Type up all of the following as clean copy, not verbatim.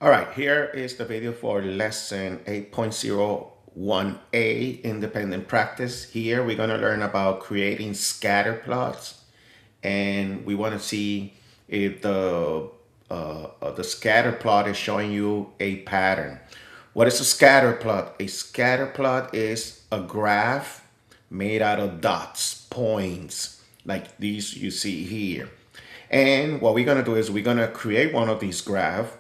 All right, here is the video for lesson 8.01a, independent practice. Here we're going to learn about creating scatter plots, and we want to see if the scatter plot is showing you a pattern. What is a scatter plot? A scatter plot is a graph made out of dots, points, like these you see here. And what we're going to do is we're going to create one of these graphs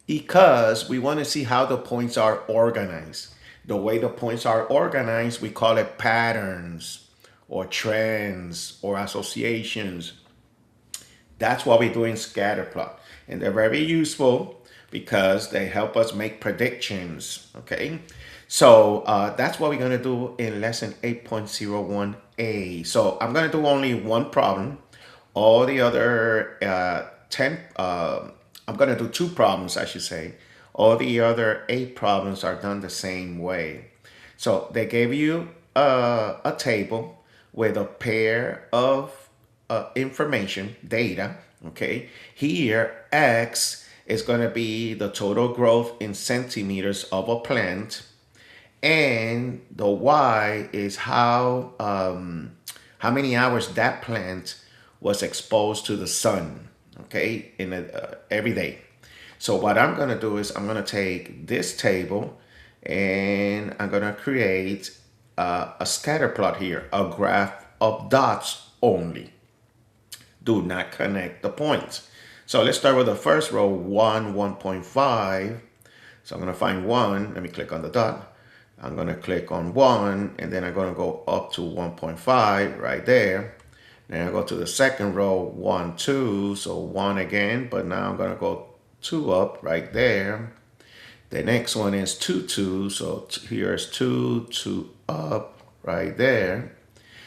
because we want to see how the points are organized. The way the points are organized, we call it patterns or trends or associations. That's what we do in scatter plot. And they're very useful because they help us make predictions, okay? So that's what we're gonna do in lesson 8.01a. So I'm gonna do only one problem. All the other 10, I'm gonna do two problems, I should say. All the other 8 problems are done the same way. So they gave you a table with a pair of information, data, okay? Here, X is going to be the total growth in centimeters of a plant, and the Y is how many hours that plant was exposed to the sun, okay, every day. So what I'm going to do is I'm going to take this table and I'm going to create a scatter plot here, a graph of dots only. Do not connect the points. So let's start with the first row, 1, 1.5. So I'm going to find 1. Let me click on the dot. I'm going to click on 1, and then I'm going to go up to 1.5 right there. Then I go to the second row, 1, 2. So 1 again, but now I'm going to go 2 up right there. The next one is 2, 2. So here's 2, 2 up right there.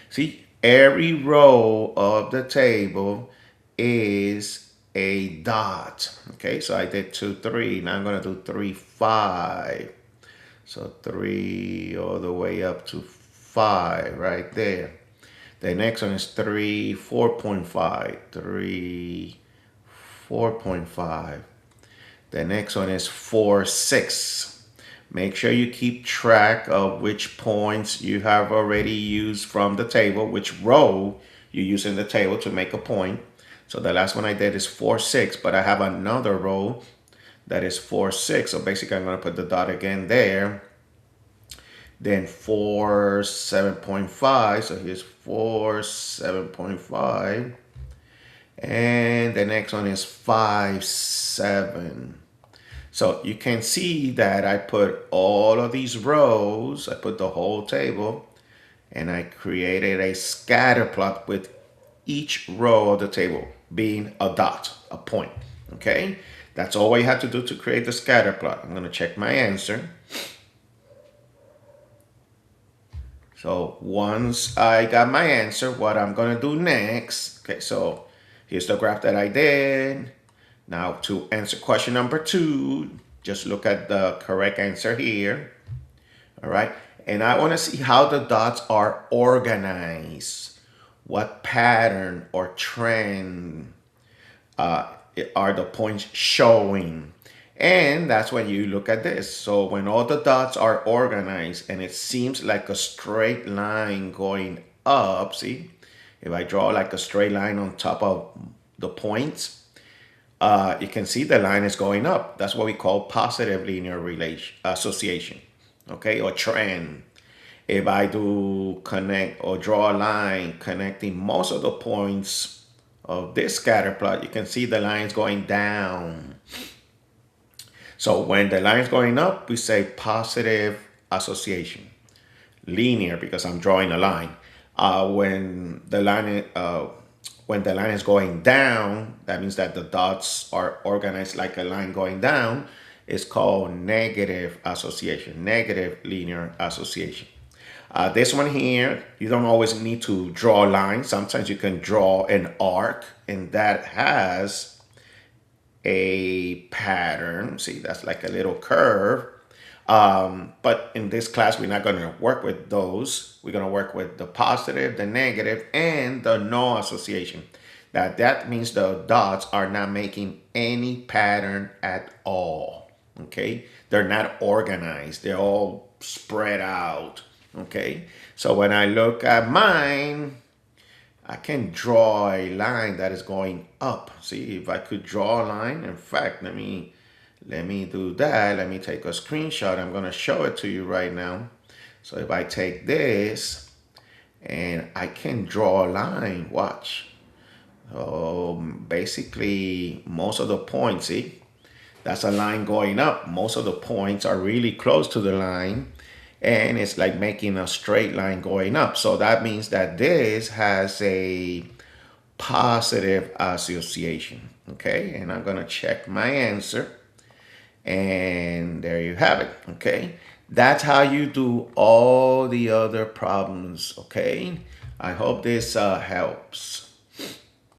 See, every row of the table is a dot. Okay, so I did 2, 3. Now I'm going to do 3, 5. So 3 all the way up to 5 right there. The next one is 3, 4.5. 3, 4.5. The next one is 4, 6. Make sure you keep track of which points you have already used from the table, which row you use in the table to make a point. So the last one I did is 4, 6, but I have another row that is 4, 6. So basically I'm going to put the dot again there. Then 4, 7.5. So here's 4, 7.5. And the next one is 5, 7. So you can see that I put all of these rows, I put the whole table, and I created a scatter plot with each row of the table being a dot, a point, okay? That's all I had to do to create the scatter plot. I'm gonna check my answer. So once I got my answer, what I'm gonna do next, okay, so here's the graph that I did. Now to answer question number 2, just look at the correct answer here. All right. And I want to see how the dots are organized. What pattern or trend are the points showing? And that's when you look at this. So when all the dots are organized and it seems like a straight line going up, see, if I draw like a straight line on top of the points, you can see the line is going up. That's what we call positive linear association, okay, or trend. If I do connect or draw a line connecting most of the points of this scatter plot, you can see the lines going down. So when the line is going up, we say positive association. Linear, because I'm drawing a line. When the line is going down, that means that the dots are organized like a line going down. It's called negative association, negative linear association. This one here, you don't always need to draw a line. Sometimes you can draw an arc, and that has a pattern. See, that's like a little curve. But in this class, we're not going to work with those. We're going to work with the positive, the negative, and the no association. That means the dots are not making any pattern at all. Okay, they're not organized, they're all spread out. Okay, so when I look at mine, I can draw a line that is going up. See, if I could draw a line, in fact, let me do that. Let me take a screenshot. I'm going to show it to you right now. So if I take this and I can draw a line, watch. Basically, most of the points, see, that's a line going up. Most of the points are really close to the line, and it's like making a straight line going up. So that means that this has a positive association. Okay, and I'm gonna check my answer, and there you have it. Okay, that's how you do all the other problems. Okay, I hope this helps.